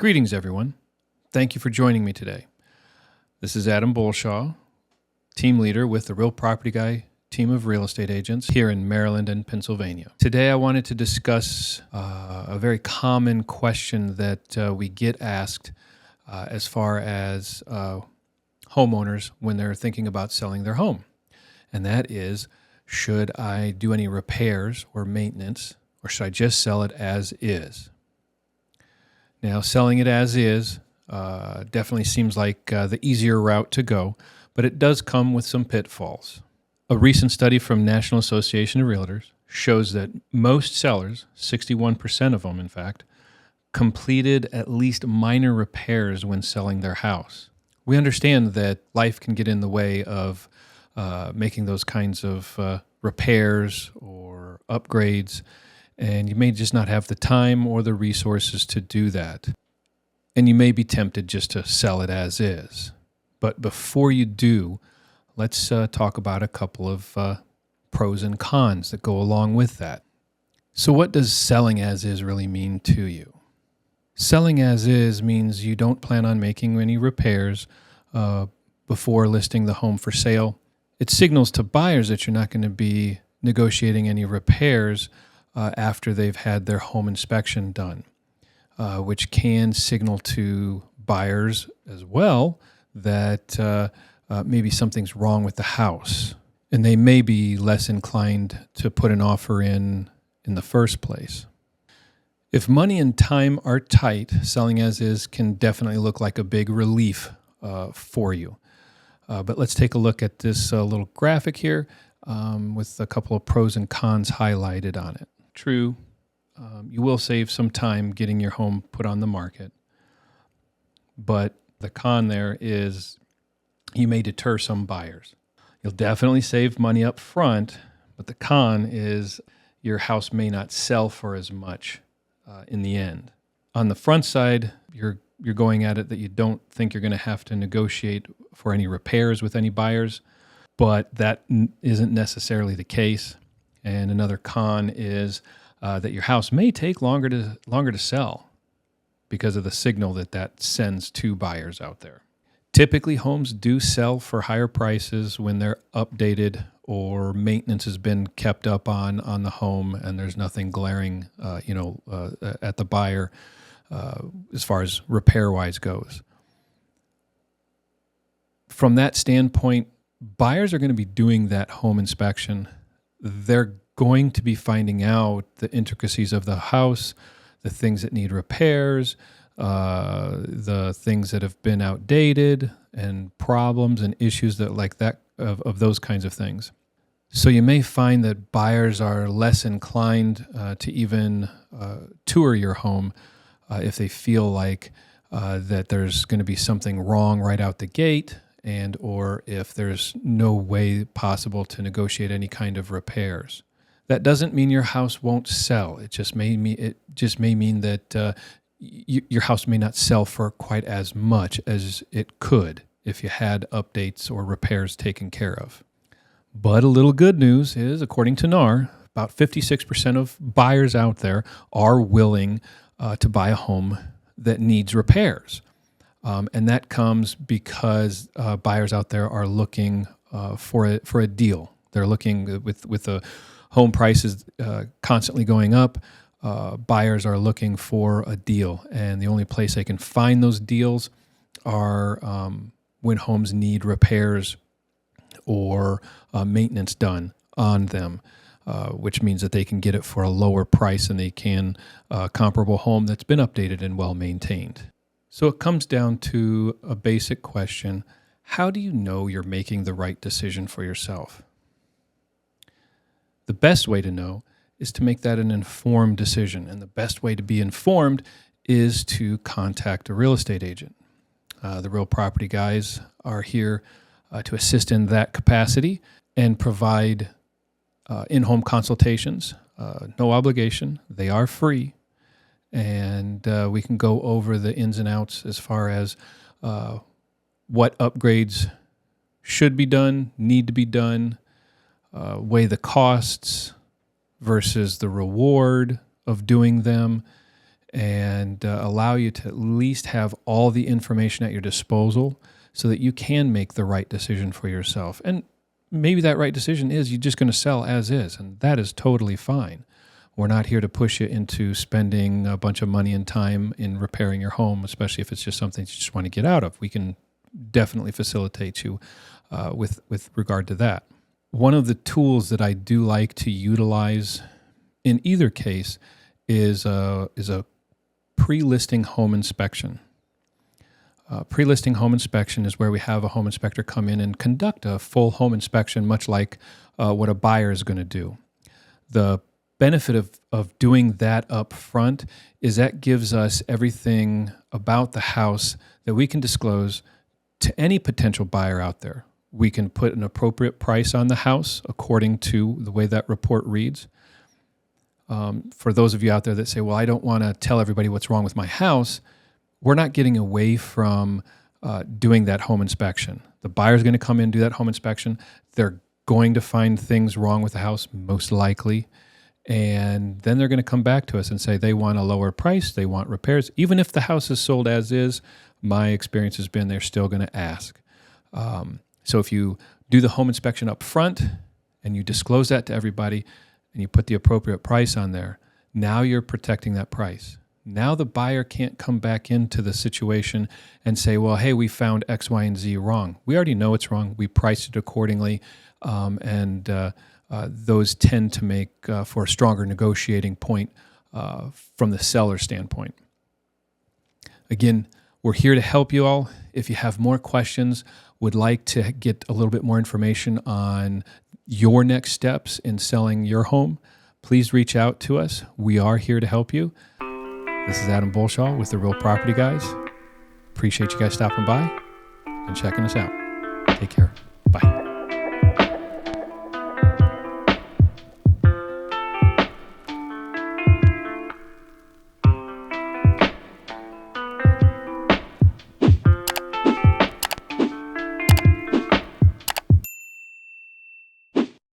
Greetings, everyone. Thank you for joining me today. This is Adam Bolshaw, team leader with the Real Property Guy team of real estate agents here in Maryland and Pennsylvania. Today, I wanted to discuss a very common question that we get asked as far as homeowners when they're thinking about selling their home. And that is, should I do any repairs or maintenance, or should I just sell it as is? Now, selling it as is definitely seems like the easier route to go, but it does come with some pitfalls. A recent study from National Association of Realtors shows that most sellers, 61% of them in fact, completed at least minor repairs when selling their house. We understand that life can get in the way of making those kinds of repairs or upgrades, and you may just not have the time or the resources to do that. And you may be tempted just to sell it as is. But before you do, let's talk about a couple of pros and cons that go along with that. So what does selling as is really mean to you? Selling as is means you don't plan on making any repairs before listing the home for sale. It signals to buyers that you're not going to be negotiating any repairs after they've had their home inspection done, which can signal to buyers as well that maybe something's wrong with the house, and they may be less inclined to put an offer in the first place. If money and time are tight, selling as is can definitely look like a big relief for you. But let's take a look at this little graphic here with a couple of pros and cons highlighted on it. True, you will save some time getting your home put on the market, but the con there is you may deter some buyers. You'll definitely save money up front, but the con is your house may not sell for as much in the end. On the front side, you're going at it that you don't think you're going to have to negotiate for any repairs with any buyers, but that isn't necessarily the case. And another con is that your house may take longer to sell because of the signal that sends to buyers out there. Typically, homes do sell for higher prices when they're updated or maintenance has been kept up on the home and there's nothing glaring, at the buyer as far as repair-wise goes. From that standpoint, buyers are going to be doing that home inspection. They're going to be finding out the intricacies of the house, the things that need repairs, the things that have been outdated, and problems and issues of those kinds of things. So you may find that buyers are less inclined to even tour your home if they feel like that there's going to be something wrong right out the gate, and or if there's no way possible to negotiate any kind of repairs. That doesn't mean your house won't sell. It just may mean that your house may not sell for quite as much as it could if you had updates or repairs taken care of. But a little good news is, according to NAR, about 56% of buyers out there are willing to buy a home that needs repairs. And that comes because buyers out there are looking for a deal. They're looking with the home prices constantly going up. Buyers are looking for a deal, and the only place they can find those deals are when homes need repairs or maintenance done on them, which means that they can get it for a lower price than they can a comparable home that's been updated and well maintained. So it comes down to a basic question: how do you know you're making the right decision for yourself? The best way to know is to make that an informed decision. And the best way to be informed is to contact a real estate agent. The Real Property Guys are here to assist in that capacity and provide in-home consultations. No obligation. They are free. And we can go over the ins and outs as far as what upgrades should be done, need to be done, weigh the costs versus the reward of doing them, and allow you to at least have all the information at your disposal so that you can make the right decision for yourself. And maybe that right decision is you're just going to sell as is, and that is totally fine. We're not here to push you into spending a bunch of money and time in repairing your home, especially if it's just something you just want to get out of. We can definitely facilitate you with regard to that. One of the tools that I do like to utilize in either case is a pre-listing home inspection. Pre-listing home inspection is where we have a home inspector come in and conduct a full home inspection, much like what a buyer is going to do. The benefit of doing that up front is that gives us everything about the house that we can disclose to any potential buyer out there. We can put an appropriate price on the house according to the way that report reads. For those of you out there that say, well, I don't want to tell everybody what's wrong with my house, we're not getting away from doing that home inspection. The buyer's going to come in and do that home inspection. They're going to find things wrong with the house, most likely. And then they're going to come back to us and say they want a lower price, they want repairs. Even if the house is sold as is, my experience has been they're still going to ask. So if you do the home inspection up front and you disclose that to everybody and you put the appropriate price on there, now you're protecting that price. Now the buyer can't come back into the situation and say, well, hey, we found X, Y, and Z wrong. We already know it's wrong. We priced it accordingly, and those tend to make for a stronger negotiating point from the seller's standpoint. Again, we're here to help you all. If you have more questions, would like to get a little bit more information on your next steps in selling your home, please reach out to us. We are here to help you. This is Adam Bolshaw with The Real Property Guys. Appreciate you guys stopping by and checking us out. Take care. Bye.